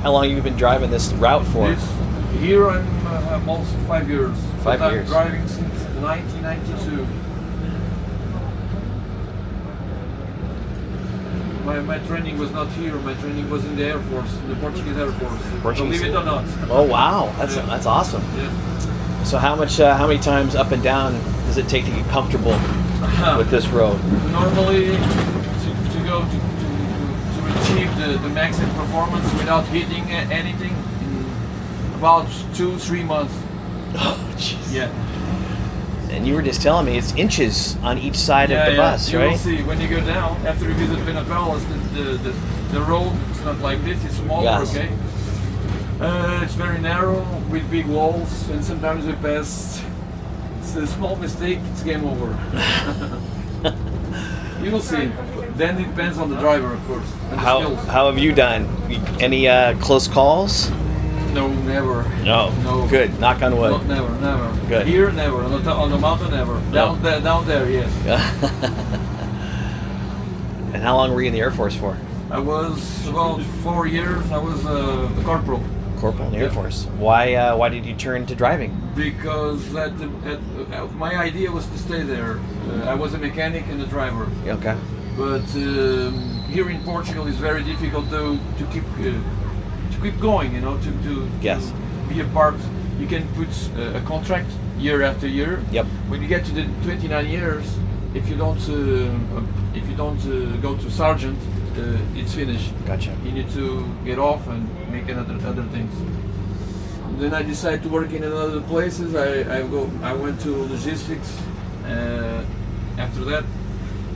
How long have you been driving this route for? Here I'm almost 5 years. 5 But years. I'm driving since 1992. My training was not here. My training was in the Air Force, in the Portuguese Air Force. Portuguese. Believe it or not. Oh wow, that's awesome. Yeah. So how many times up and down does it take to get comfortable with this road? Normally, to go to achieve the maximum performance without hitting anything in about 2-3 months. Oh jeez. Yeah. And you were just telling me it's inches on each side of the bus, you right? will see when you go down after you visit Pena Palace. The road it's not like this. It's smaller. Yes. Okay. It's very narrow with big walls, and sometimes we pass. It's a small mistake. It's game over. You will see. Then it depends on the driver, of course. And the skills. How have you done? Any close calls? No, never. No. Good. Knock on wood. Not, never. Good. Here, never. On the mountain, never. Down there, yes. And how long were you in the Air Force for? I was about 4 years. I was a corporal. Corporal in the Air Force. Why did you turn to driving? Because my idea was to stay there. I was a mechanic and a driver. Okay. But here in Portugal, it's very difficult to keep going. You know, to Yes. be a part. You can put a contract year after year. Yep. When you get to the 29 years, if you don't go to sergeant, it's finished. Gotcha. You need to get off and make other things. Then I decided to work in other places. I went to logistics after that,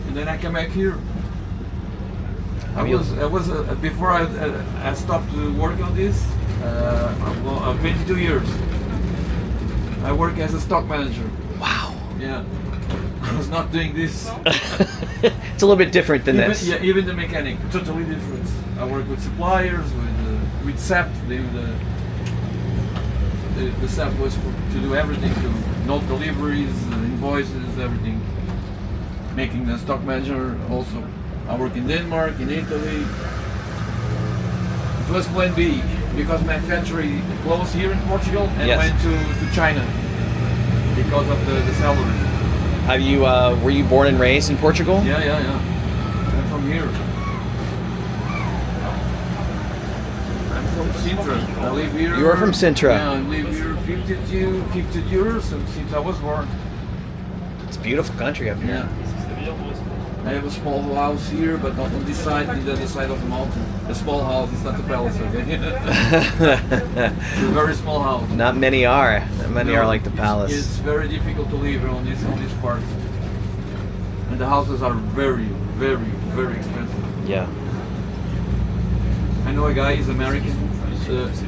and then I came back here. I was before I stopped to work on this. 22 years. I work as a stock manager. Wow. Yeah. I was not doing this. It's a little bit different than this. Yeah, even the mechanic, totally different. I work with suppliers, with SAP. The SAP was to do everything, to note deliveries, invoices, everything. Making the stock manager also. I work in Denmark, in Italy. It was plan B because my factory closed here in Portugal and Yes. went to China because of the salary. Were you born and raised in Portugal? Yeah. I'm from here. I'm from Sintra. I live here. You are from Sintra. Yeah, I live here 50 years since I was born. It's a beautiful country up here. Yeah. I have a small house here, but not on this side, on the other side of the mountain. A small house, it's not the palace, okay? It's a very small house. Not many are. Not many are like the palace. It's very difficult to live on this part. And the houses are very, very, very expensive. Yeah. I know a guy, he's American.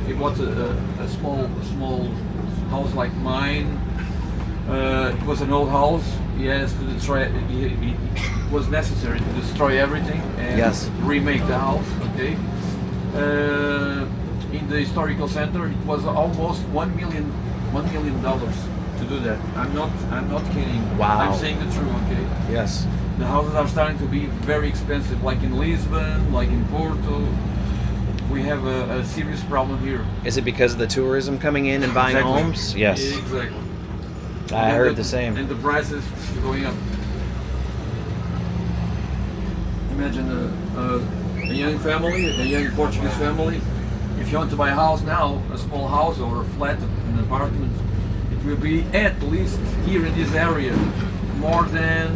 He bought a small house like mine. It was an old house. He has to destroy it. It was necessary to destroy everything and Yes. remake the house. Okay. In the historical center, it was almost $1 million to do that. I'm not kidding. Wow. I'm saying the truth. Okay. Yes. The houses are starting to be very expensive, like in Lisbon, like in Porto. We have a serious problem here. Is it because of the tourism coming in and buying Exactly. homes? Yes. Exactly. I heard the same. And the prices going up. Imagine a young family, a young Portuguese family. If you want to buy a house now, a small house or a flat, an apartment, it will be at least here in this area more than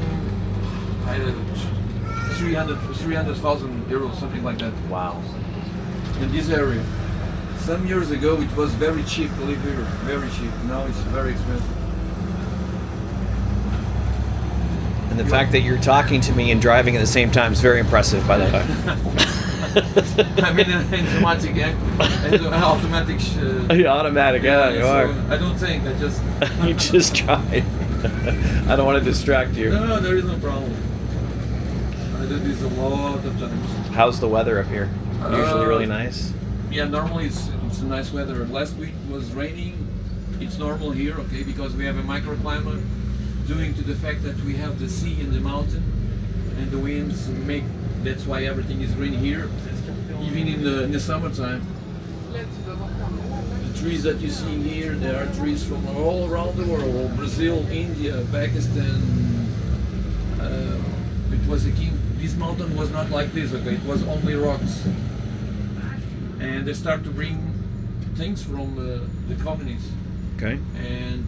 300,000 euros, something like that. Wow. In this area. Some years ago it was very cheap to live here, very cheap. Now it's very expensive. And the fact that you're talking to me and driving at the same time is very impressive, by the way. I'm in an automatic. Automatic, yeah, you are. I don't think. I just. You just drive. I don't want to distract you. No, there is no problem. I do this a lot of times. How's the weather up here? Usually really nice. Yeah, normally it's a nice weather. Last week was raining. It's normal here, okay, because we have a microclimate, due to the fact that we have the sea and the mountain, and the winds make. That's why everything is green here, even in the summertime. The trees that you see here, there are trees from all around the world. Brazil, India, Pakistan. It was a king. This mountain was not like this, okay? It was only rocks. And they start to bring things from the colonies. Okay. And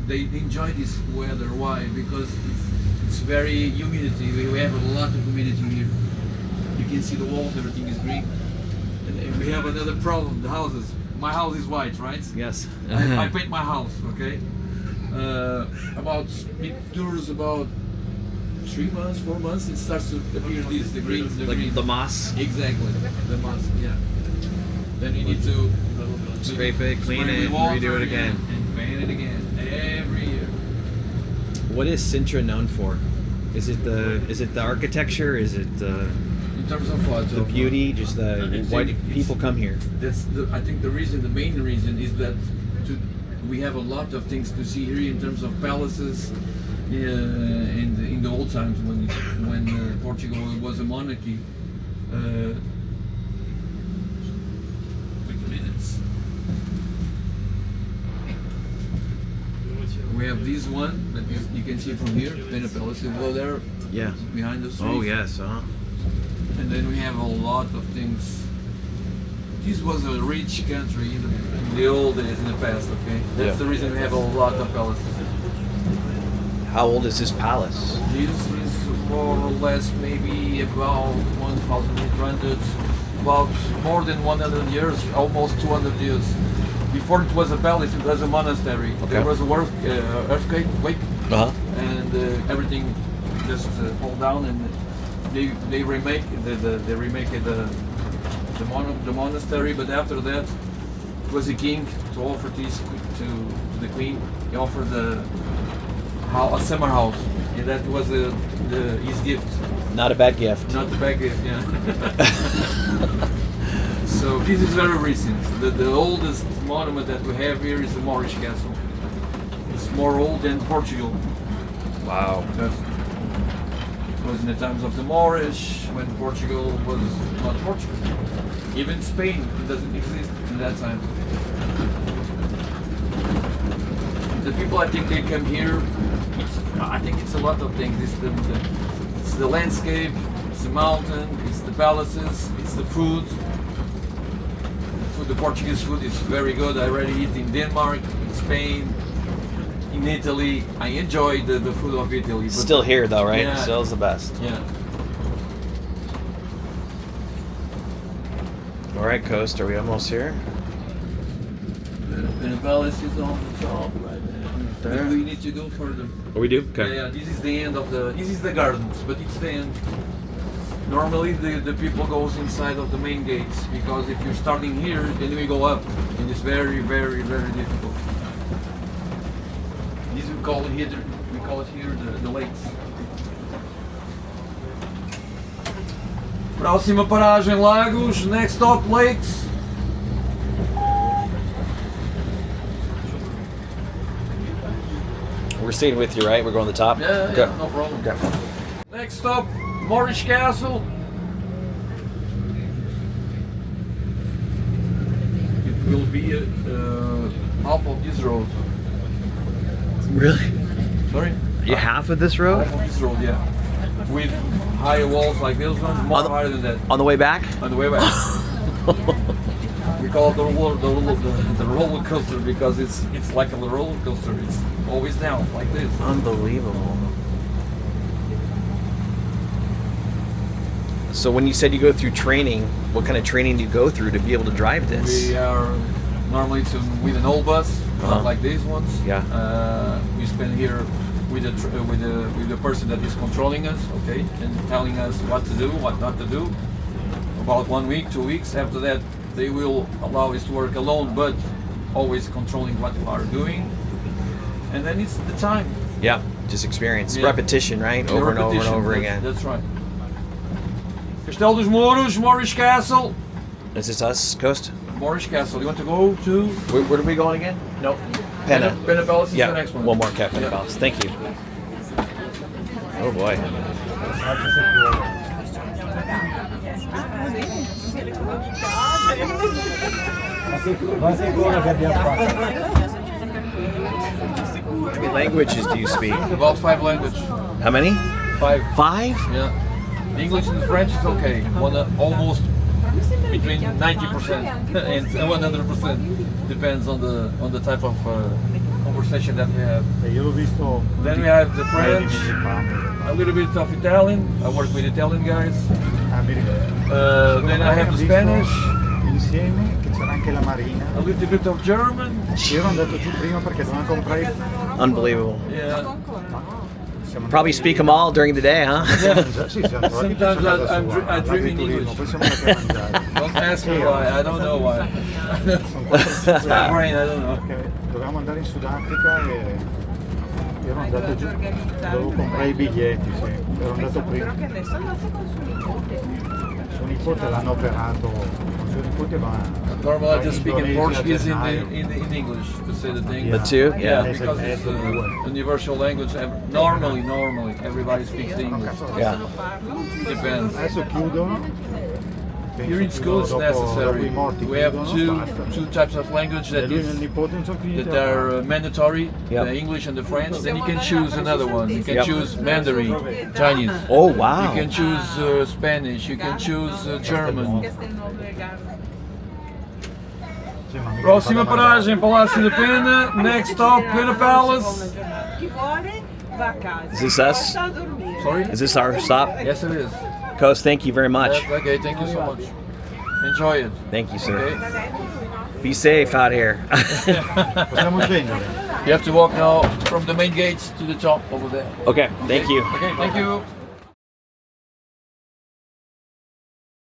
they enjoy this weather. Why? Because it's very humidity. We have a lot of humidity here. You can see the walls, everything is green. And we have another problem, the houses. My house is white, right? Yes. I paint my house, okay? It dures about 3 months, 4 months, it starts to appear the green. Like the moss. Exactly, the moss, yeah. Then you need to Scrape it, clean spray it, with water, redo it again. and paint it again every year. What is Sintra known for? Is it the architecture? Is it In terms of what? the beauty? Just why do people come here? I think the main reason is that we have a lot of things to see here in terms of palaces. In the old times when Portugal was a monarchy. Wait a minute. We have this one that you can see from here, Pena Palace over there. Yeah. Behind the street. Oh yes. And then we have a lot of things. This was a rich country in the old days, in the past. Okay, that's the reason we have a lot of palaces. How old is this palace? This is more or less maybe about 1,800, about more than 100 years, almost 200 years. Before it was a palace, it was a monastery. Okay. There was a earthquake, and everything just fall down, and they remake the monastery. But after that, it was a king to offer this to the queen. He offered a summer house, and that was his gift. Not a bad gift. Not the bad gift, yeah. So this is very recent. The oldest monument that we have here is the Moorish Castle. It's more old than Portugal. Wow. Because it was in the times of the Moorish, when Portugal was not Portugal. Even Spain doesn't exist in that time. The people, I think they come here. I think it's a lot of things. It's the landscape, it's the mountain, it's the palaces, it's the food. The Portuguese food is very good. I already eat in Denmark, in Spain, in Italy. I enjoy the food of Italy. But Still here though, right? Yeah. Still's the best. Yeah. All right, Coast. Are we almost here? The palace is on the top right there. But we need to go further. Oh, we do? Okay. Yeah, this is the end of this is the gardens, but it's the end. Normally the people goes inside of the main gates, because if you're starting here, then we go up, and it's very, very, very difficult. This we call it here the lakes. Próxima paragem Lagos, next stop lakes. We're staying with you, right? We're going to the top? Yeah, Okay. no problem. Okay. Next stop, Moorish Castle. It will be half of this road. Really? Sorry? You half of this road? Half of this road, yeah. With higher walls like this one, more higher than that. On the way back? On the way back. We call it the roller coaster, because it's like a roller coaster. It's always down like this. Unbelievable. So when you said you go through training, what kind of training do you go through to be able to drive this? We are normally with an old bus, not like these ones. Yeah. We spend here with the person that is controlling us, okay, and telling us what to do, what not to do. About 1 week, 2 weeks. After that, they will allow us to work alone, but always controlling what we are doing. And then it's the time. Yeah, just experience. Yeah. Repetition, right? Over and over and over again. That's right. Castelo dos Mouros, Moorish Castle. Is this us, Coast? Moorish Castle. You want to go to? Where are we going again? No. Pena. Pena Palace is Yeah, the next one. one more Pena Palace. Thank you. Oh boy. Ma sicuro che abbiamo fatto. How many languages do you speak? About 5 languages. How many? 5. 5? Yeah. English and French is okay. Almost between 90% and 100%. Depends on the type of conversation that we have. Io l'ho visto. Then we have the French, fa. a little bit of Italian. I work with Italian guys. Mi ricordo. Then I have the Spanish, Insieme, che c'era anche la Marina. a little bit of German. Io ero andato giù prima perché dovevamo comprare. Unbelievable. Yeah. Siamo Probably speak them all during the day, huh? Sì, siamo trovati Sometimes a casa I sua, dream in all'agriturismo, English. poi siamo andati a mangiare. Don't ask me why. I don't know why. It's my brain. I don't know. Perché dovevamo andare in Sudafrica e io ero andato giù, dovevo comprare i biglietti, sì. Ero andato prima. Però che adesso non si con suo nipote. Suo nipote l'hanno operato, suo nipote va. Normally, I just speak in Indonesia, Portuguese gennaio. in English to say the thing. The two? Yeah, Yeah. because it's a universal language. Normally, everybody speaks the English. Yeah. Depends. Adesso chiudono. Here in school, it's dopo necessary. i morti We have chiudono, basta. two types of language E that lui e il is nipote non sono finiti that are mandatory, Yep. the English and the French. Then you can choose another one. You can Yep. choose Mandarin, Chinese. Oh, You wow. can choose Spanish. You can choose German. Questo è il nome legale. Sì, ma mica Prossima li fanno mangiare. paragem, Palácio da Pena. Next stop, Pena Palace. Chi vuole va a casa. Is this us? Sta a dormire. Sorry? Is this our stop? Yes, it is. Coast, thank you very much. That's okay, thank you so much. Enjoy it. Thank you, sir. Okay? Be safe out here. Possiamo scendere? You have to walk now from the main gates to the top over there. Okay, thank you. Okay, thank you.